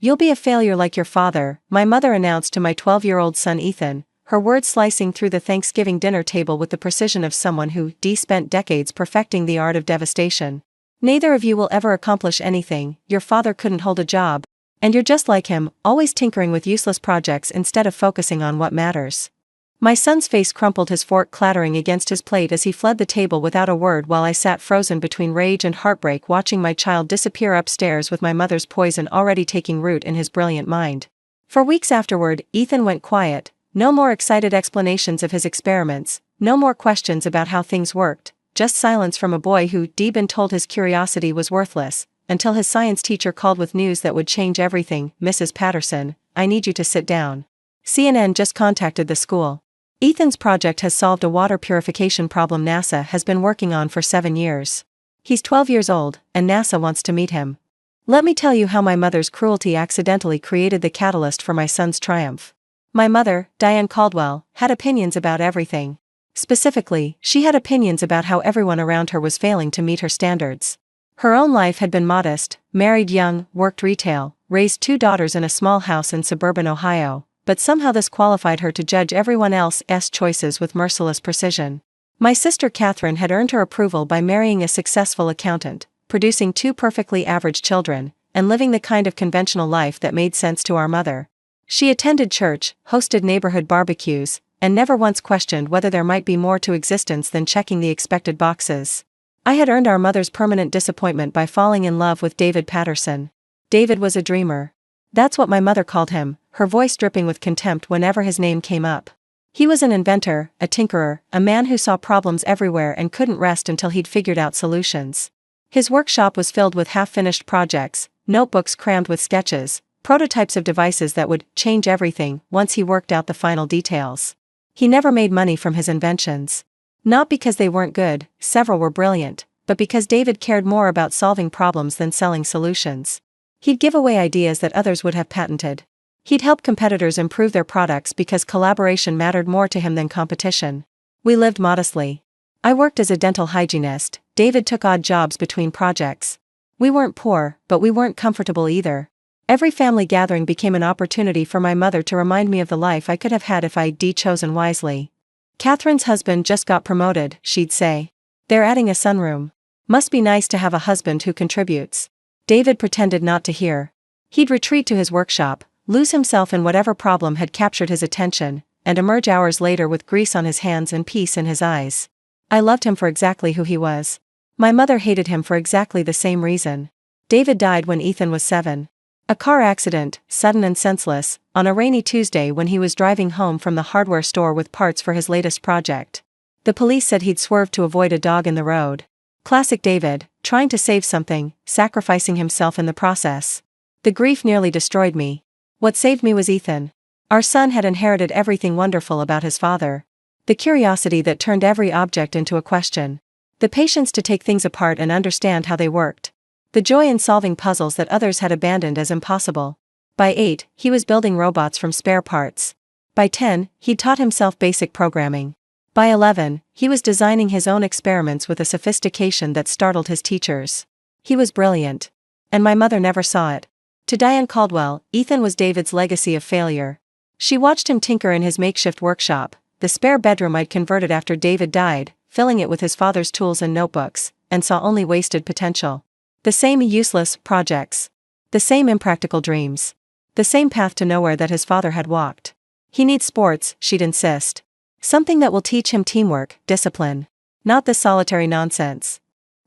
"You'll be a failure like your father," my mother announced to my 12-year-old son Ethan, her words slicing through the Thanksgiving dinner table with the precision of someone who spent decades perfecting the art of devastation. "Neither of you will ever accomplish anything, your father couldn't hold a job. And you're just like him, always tinkering with useless projects instead of focusing on what matters." My son's face crumpled, his fork clattering against his plate as he fled the table without a word, while I sat frozen between rage and heartbreak, watching my child disappear upstairs with my mother's poison already taking root in his brilliant mind. For weeks afterward, Ethan went quiet. No more excited explanations of his experiments, no more questions about how things worked, just silence from a boy who been told his curiosity was worthless, until his science teacher called with news that would change everything. "Mrs. Patterson, I need you to sit down. CNN just contacted the school. Ethan's project has solved a water purification problem NASA has been working on for 7 years. He's 12 years old, and NASA wants to meet him." Let me tell you how my mother's cruelty accidentally created the catalyst for my son's triumph. My mother, Diane Caldwell, had opinions about everything. Specifically, she had opinions about how everyone around her was failing to meet her standards. Her own life had been modest, married young, worked retail, raised 2 daughters in a small house in suburban Ohio, but somehow this qualified her to judge everyone else's choices with merciless precision. My sister Catherine had earned her approval by marrying a successful accountant, producing 2 perfectly average children, and living the kind of conventional life that made sense to our mother. She attended church, hosted neighborhood barbecues, and never once questioned whether there might be more to existence than checking the expected boxes. I had earned our mother's permanent disappointment by falling in love with David Patterson. David was a dreamer. That's what my mother called him, her voice dripping with contempt whenever his name came up. He was an inventor, a tinkerer, a man who saw problems everywhere and couldn't rest until he'd figured out solutions. His workshop was filled with half-finished projects, notebooks crammed with sketches, prototypes of devices that would change everything once he worked out the final details. He never made money from his inventions. Not because they weren't good, several were brilliant, but because David cared more about solving problems than selling solutions. He'd give away ideas that others would have patented. He'd help competitors improve their products because collaboration mattered more to him than competition. We lived modestly. I worked as a dental hygienist, David took odd jobs between projects. We weren't poor, but we weren't comfortable either. Every family gathering became an opportunity for my mother to remind me of the life I could have had if I'd chosen wisely. "Catherine's husband just got promoted," she'd say. "They're adding a sunroom. Must be nice to have a husband who contributes." David pretended not to hear. He'd retreat to his workshop, lose himself in whatever problem had captured his attention, and emerge hours later with grease on his hands and peace in his eyes. I loved him for exactly who he was. My mother hated him for exactly the same reason. David died when Ethan was 7. A car accident, sudden and senseless, on a rainy Tuesday when he was driving home from the hardware store with parts for his latest project. The police said he'd swerved to avoid a dog in the road. Classic David, trying to save something, sacrificing himself in the process. The grief nearly destroyed me. What saved me was Ethan. Our son had inherited everything wonderful about his father. The curiosity that turned every object into a question. The patience to take things apart and understand how they worked. The joy in solving puzzles that others had abandoned as impossible. By 8, he was building robots from spare parts. By 10, he'd taught himself basic programming. By 11, he was designing his own experiments with a sophistication that startled his teachers. He was brilliant. And my mother never saw it. To Diane Caldwell, Ethan was David's legacy of failure. She watched him tinker in his makeshift workshop, the spare bedroom I'd converted after David died, filling it with his father's tools and notebooks, and saw only wasted potential. The same useless projects. The same impractical dreams. The same path to nowhere that his father had walked. "He needs sports," she'd insist. "Something that will teach him teamwork, discipline. Not this solitary nonsense.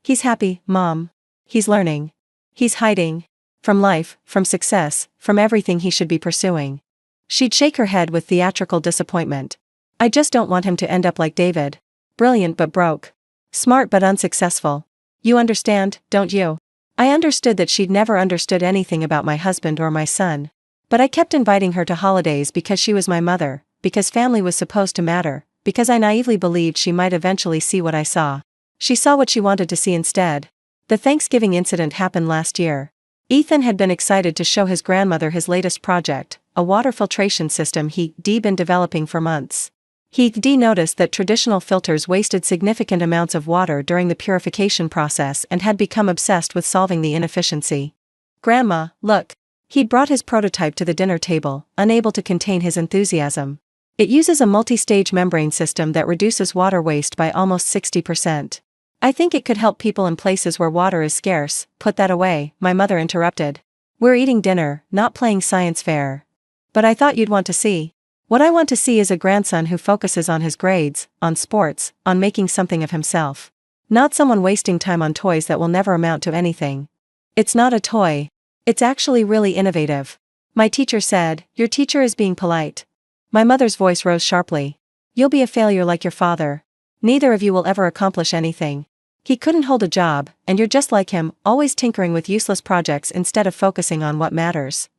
He's happy, Mom. He's learning. He's hiding. From life, from success, from everything he should be pursuing." She'd shake her head with theatrical disappointment. "I just don't want him to end up like David. Brilliant but broke. Smart but unsuccessful. You understand, don't you?" I understood that she'd never understood anything about my husband or my son. But I kept inviting her to holidays because she was my mother, because family was supposed to matter, because I naively believed she might eventually see what I saw. She saw what she wanted to see instead. The Thanksgiving incident happened last year. Ethan had been excited to show his grandmother his latest project, a water filtration system he'd been developing for months. He'd noticed that traditional filters wasted significant amounts of water during the purification process and had become obsessed with solving the inefficiency. "Grandma, look. He'd brought his prototype to the dinner table, unable to contain his enthusiasm. It uses a multi-stage membrane system that reduces water waste by almost 60%. I think it could help people in places where water is scarce. Put that away, my mother interrupted. We're eating dinner, not playing science fair. But I thought you'd want to see. What I want to see is a grandson who focuses on his grades, on sports, on making something of himself. Not someone wasting time on toys that will never amount to anything. It's not a toy. It's actually really innovative. My teacher said, your teacher is being polite. My mother's voice rose sharply. You'll be a failure like your father. Neither of you will ever accomplish anything. He couldn't hold a job, and you're just like him, always tinkering with useless projects instead of focusing on what matters.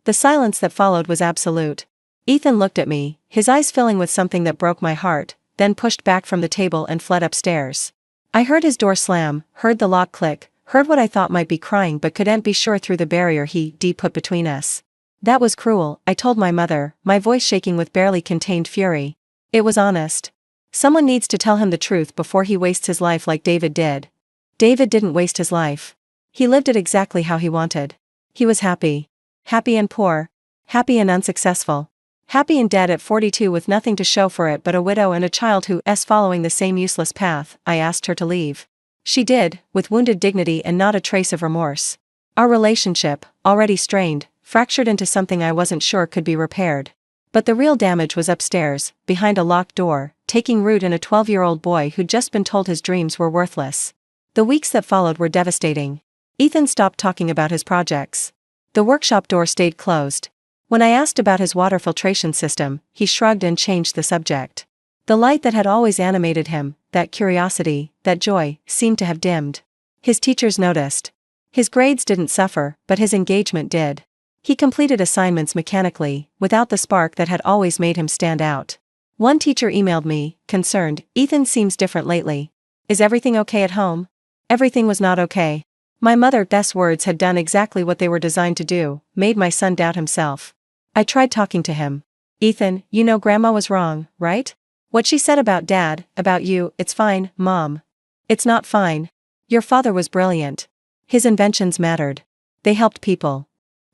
The silence that followed was absolute. Ethan looked at me, his eyes filling with something that broke my heart, then pushed back from the table and fled upstairs. I heard his door slam, heard the lock click, heard what I thought might be crying but couldn't be sure through the barrier he put between us. That was cruel, I told my mother, my voice shaking with barely contained fury. It was honest. Someone needs to tell him the truth before he wastes his life like David did. David didn't waste his life. He lived it exactly how he wanted. He was happy. Happy and poor. Happy and unsuccessful. Happy and dead at 42 with nothing to show for it but a widow and a child who's following the same useless path. I asked her to leave. She did, with wounded dignity and not a trace of remorse. Our relationship, already strained, fractured into something I wasn't sure could be repaired. But the real damage was upstairs, behind a locked door, taking root in a 12-year-old boy who'd just been told his dreams were worthless. The weeks that followed were devastating. Ethan stopped talking about his projects. The workshop door stayed closed. When I asked about his water filtration system, he shrugged and changed the subject. The light that had always animated him, that curiosity, that joy, seemed to have dimmed. His teachers noticed. His grades didn't suffer, but his engagement did. He completed assignments mechanically, without the spark that had always made him stand out. One teacher emailed me, concerned, Ethan seems different lately. Is everything okay at home? Everything was not okay. My mother's words had done exactly what they were designed to do, made my son doubt himself. I tried talking to him. Ethan, you know Grandma was wrong, right? What she said about Dad, about you, it's fine, Mom. It's not fine. Your father was brilliant. His inventions mattered. They helped people.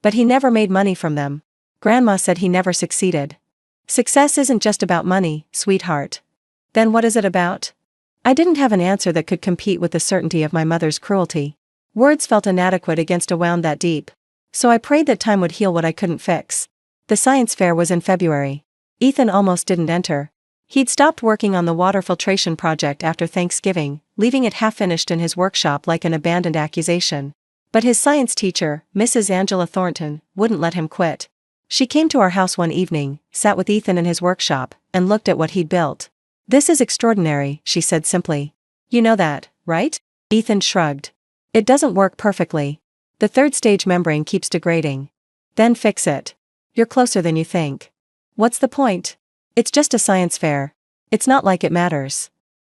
But he never made money from them. Grandma said he never succeeded. Success isn't just about money, sweetheart. Then what is it about? I didn't have an answer that could compete with the certainty of my mother's cruelty. Words felt inadequate against a wound that deep. So I prayed that time would heal what I couldn't fix. The science fair was in February. Ethan almost didn't enter. He'd stopped working on the water filtration project after Thanksgiving, leaving it half-finished in his workshop like an abandoned accusation. But his science teacher, Mrs. Angela Thornton, wouldn't let him quit. She came to our house one evening, sat with Ethan in his workshop, and looked at what he'd built. This is extraordinary, she said simply. You know that, right? Ethan shrugged. It doesn't work perfectly. The third stage membrane keeps degrading. Then fix it. You're closer than you think. What's the point? It's just a science fair. It's not like it matters.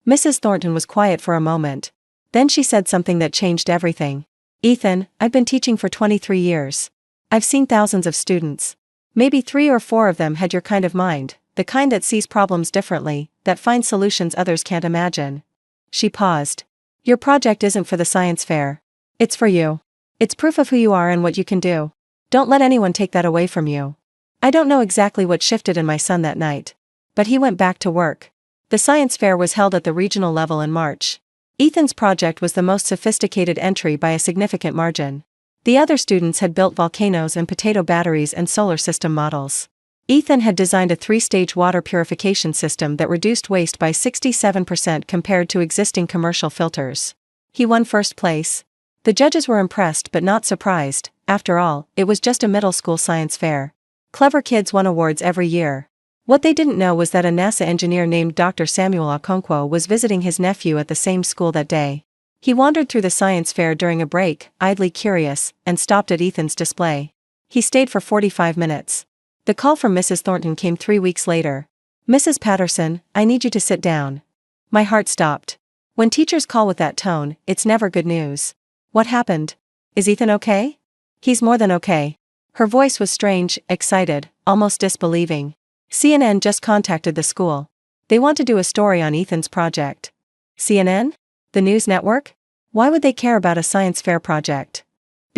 Mrs. Thornton was quiet for a moment. Then she said something that changed everything. Ethan, I've been teaching for 23 years. I've seen thousands of students. Maybe 3 or 4 of them had your kind of mind, the kind that sees problems differently, that finds solutions others can't imagine. She paused. Your project isn't for the science fair. It's for you. It's proof of who you are and what you can do. Don't let anyone take that away from you. I don't know exactly what shifted in my son that night. But he went back to work. The science fair was held at the regional level in March. Ethan's project was the most sophisticated entry by a significant margin. The other students had built volcanoes and potato batteries and solar system models. Ethan had designed a 3-stage water purification system that reduced waste by 67% compared to existing commercial filters. He won first place. The judges were impressed but not surprised. After all, it was just a middle school science fair. Clever kids won awards every year. What they didn't know was that a NASA engineer named Dr. Samuel Okonkwo was visiting his nephew at the same school that day. He wandered through the science fair during a break, idly curious, and stopped at Ethan's display. He stayed for 45 minutes. The call from Mrs. Thornton came 3 weeks later. Mrs. Patterson, I need you to sit down. My heart stopped. When teachers call with that tone, it's never good news. What happened? Is Ethan okay? He's more than okay. Her voice was strange, excited, almost disbelieving. CNN just contacted the school. They want to do a story on Ethan's project. CNN? The news network? Why would they care about a science fair project?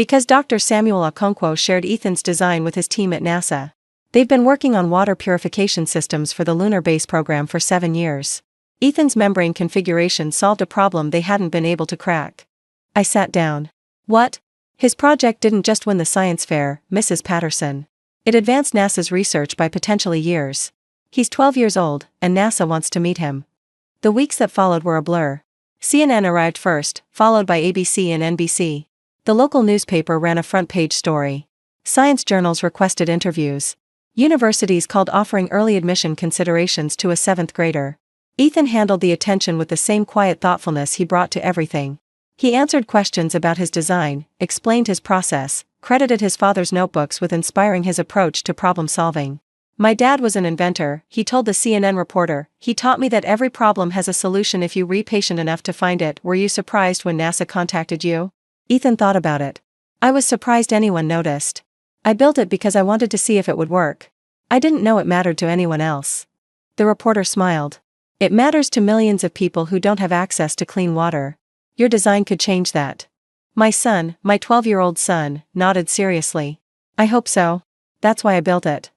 Because Dr. Samuel Okonkwo shared Ethan's design with his team at NASA. They've been working on water purification systems for the lunar base program for 7 years. Ethan's membrane configuration solved a problem they hadn't been able to crack. I sat down. What? His project didn't just win the science fair, Mrs. Patterson. It advanced NASA's research by potentially years. He's 12 years old, and NASA wants to meet him. The weeks that followed were a blur. CNN arrived first, followed by ABC and NBC. The local newspaper ran a front-page story. Science journals requested interviews. Universities called offering early admission considerations to a 7th grader. Ethan handled the attention with the same quiet thoughtfulness he brought to everything. He answered questions about his design, explained his process, credited his father's notebooks with inspiring his approach to problem solving. My dad was an inventor, he told the CNN reporter. He taught me that every problem has a solution if you be patient enough to find it. Were you surprised when NASA contacted you? Ethan thought about it. I was surprised anyone noticed. I built it because I wanted to see if it would work. I didn't know it mattered to anyone else. The reporter smiled. It matters to millions of people who don't have access to clean water. Your design could change that. My son, my 12-year-old son, nodded seriously. I hope so. That's why I built it.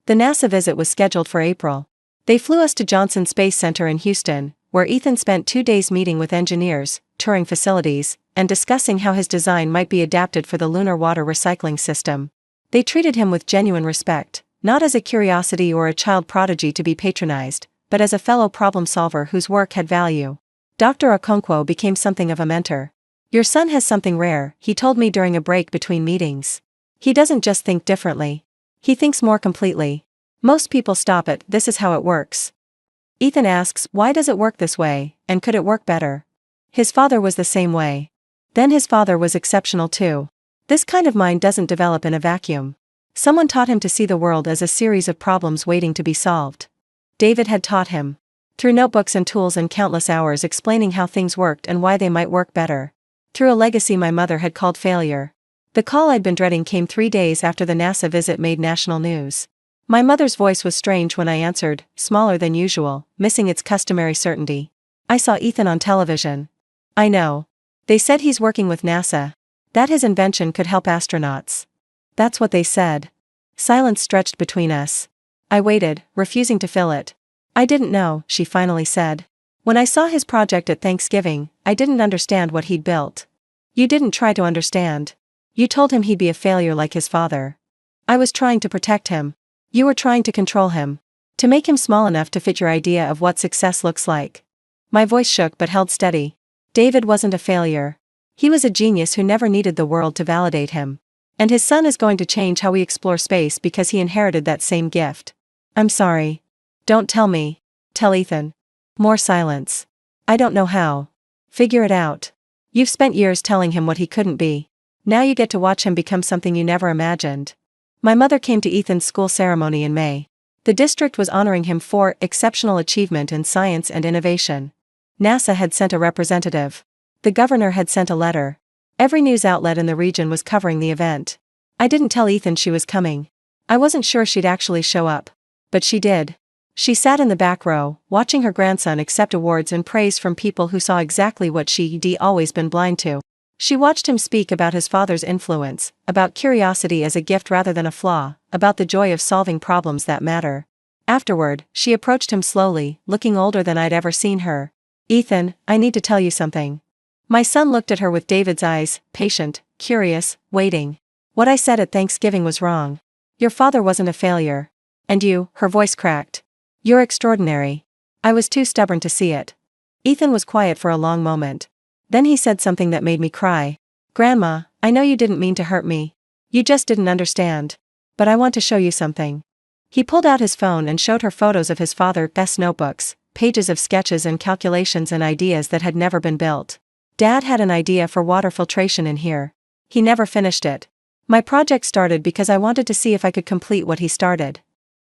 The NASA visit was scheduled for April. They flew us to Johnson Space Center in Houston, where Ethan spent 2 days meeting with engineers, touring facilities, and discussing how his design might be adapted for the lunar water recycling system. They treated him with genuine respect, not as a curiosity or a child prodigy to be patronized, but as a fellow problem solver whose work had value. Dr. Okonkwo became something of a mentor. Your son has something rare, he told me during a break between meetings. He doesn't just think differently. He thinks more completely. Most people stop at, this is how it works. Ethan asks, why does it work this way, and could it work better? His father was the same way. Then his father was exceptional too. This kind of mind doesn't develop in a vacuum. Someone taught him to see the world as a series of problems waiting to be solved. David had taught him. Through notebooks and tools and countless hours explaining how things worked and why they might work better. Through a legacy my mother had called failure. The call I'd been dreading came 3 days after the NASA visit made national news. My mother's voice was strange when I answered, smaller than usual, missing its customary certainty. I saw Ethan on television. I know. They said he's working with NASA. That his invention could help astronauts. That's what they said. Silence stretched between us. I waited, refusing to fill it. I didn't know, she finally said. When I saw his project at Thanksgiving, I didn't understand what he'd built. You didn't try to understand. You told him he'd be a failure like his father. I was trying to protect him. You were trying to control him. To make him small enough to fit your idea of what success looks like. My voice shook but held steady. David wasn't a failure. He was a genius who never needed the world to validate him. And his son is going to change how we explore space because he inherited that same gift. I'm sorry. Don't tell me. Tell Ethan. More silence. I don't know how. Figure it out. You've spent years telling him what he couldn't be. Now you get to watch him become something you never imagined. My mother came to Ethan's school ceremony in May. The district was honoring him for exceptional achievement in science and innovation. NASA had sent a representative. The governor had sent a letter. Every news outlet in the region was covering the event. I didn't tell Ethan she was coming. I wasn't sure she'd actually show up. But she did. She sat in the back row, watching her grandson accept awards and praise from people who saw exactly what she'd always been blind to. She watched him speak about his father's influence, about curiosity as a gift rather than a flaw, about the joy of solving problems that matter. Afterward, she approached him slowly, looking older than I'd ever seen her. Ethan, I need to tell you something. My son looked at her with David's eyes, patient, curious, waiting. What I said at Thanksgiving was wrong. Your father wasn't a failure. And you, her voice cracked. You're extraordinary. I was too stubborn to see it. Ethan was quiet for a long moment. Then he said something that made me cry. Grandma, I know you didn't mean to hurt me. You just didn't understand. But I want to show you something. He pulled out his phone and showed her photos of his father's notebooks, pages of sketches and calculations and ideas that had never been built. Dad had an idea for water filtration in here. He never finished it. My project started because I wanted to see if I could complete what he started.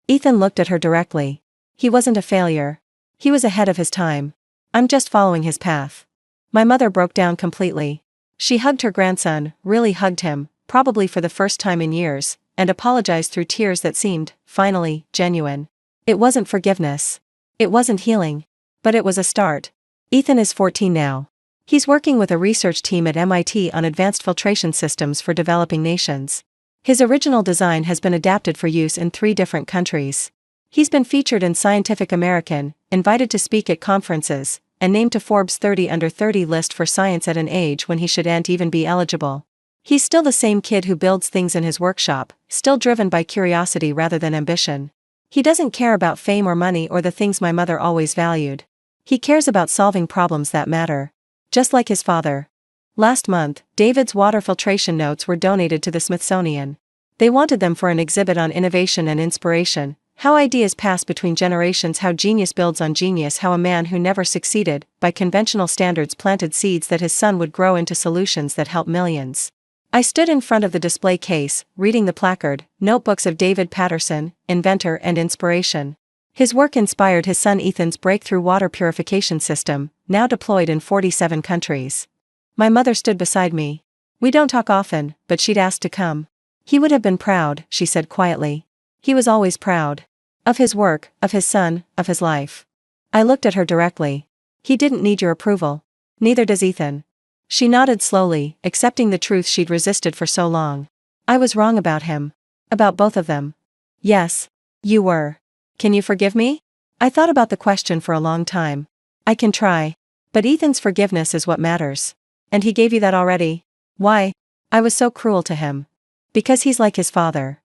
Ethan looked at her directly. He wasn't a failure. He was ahead of his time. I'm just following his path. My mother broke down completely. She hugged her grandson, really hugged him, probably for the first time in years, and apologized through tears that seemed, finally, genuine. It wasn't forgiveness. It wasn't healing. But it was a start. Ethan is 14 now. He's working with a research team at MIT on advanced filtration systems for developing nations. His original design has been adapted for use in 3 different countries. He's been featured in Scientific American, invited to speak at conferences, and named to Forbes 30 Under 30 list for science at an age when he shouldn't even be eligible. He's still the same kid who builds things in his workshop, still driven by curiosity rather than ambition. He doesn't care about fame or money or the things my mother always valued. He cares about solving problems that matter. Just like his father. Last month, David's water filtration notes were donated to the Smithsonian. They wanted them for an exhibit on innovation and inspiration, how ideas pass between generations, how genius builds on genius, how a man who never succeeded, by conventional standards, planted seeds that his son would grow into solutions that help millions. I stood in front of the display case, reading the placard, Notebooks of David Patterson, Inventor and Inspiration. His work inspired his son Ethan's breakthrough water purification system, now deployed in 47 countries. My mother stood beside me. We don't talk often, but she'd asked to come. He would have been proud, she said quietly. He was always proud. Of his work, of his son, of his life. I looked at her directly. He didn't need your approval. Neither does Ethan. She nodded slowly, accepting the truth she'd resisted for so long. I was wrong about him. About both of them. Yes. You were. Can you forgive me? I thought about the question for a long time. I can try. But Ethan's forgiveness is what matters. And he gave you that already? Why? I was so cruel to him. Because he's like his father.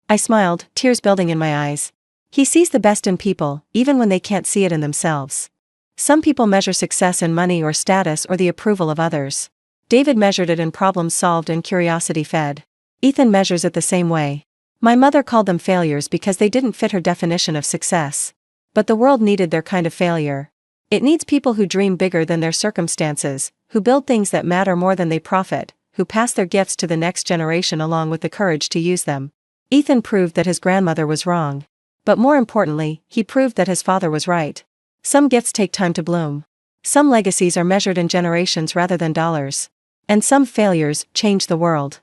I smiled, tears building in my eyes. He sees the best in people, even when they can't see it in themselves. Some people measure success in money or status or the approval of others. David measured it in problems solved and curiosity fed. Ethan measures it the same way. My mother called them failures because they didn't fit her definition of success. But the world needed their kind of failure. It needs people who dream bigger than their circumstances, who build things that matter more than they profit, who pass their gifts to the next generation along with the courage to use them. Ethan proved that his grandmother was wrong. But more importantly, he proved that his father was right. Some gifts take time to bloom. Some legacies are measured in generations rather than dollars. And some failures change the world.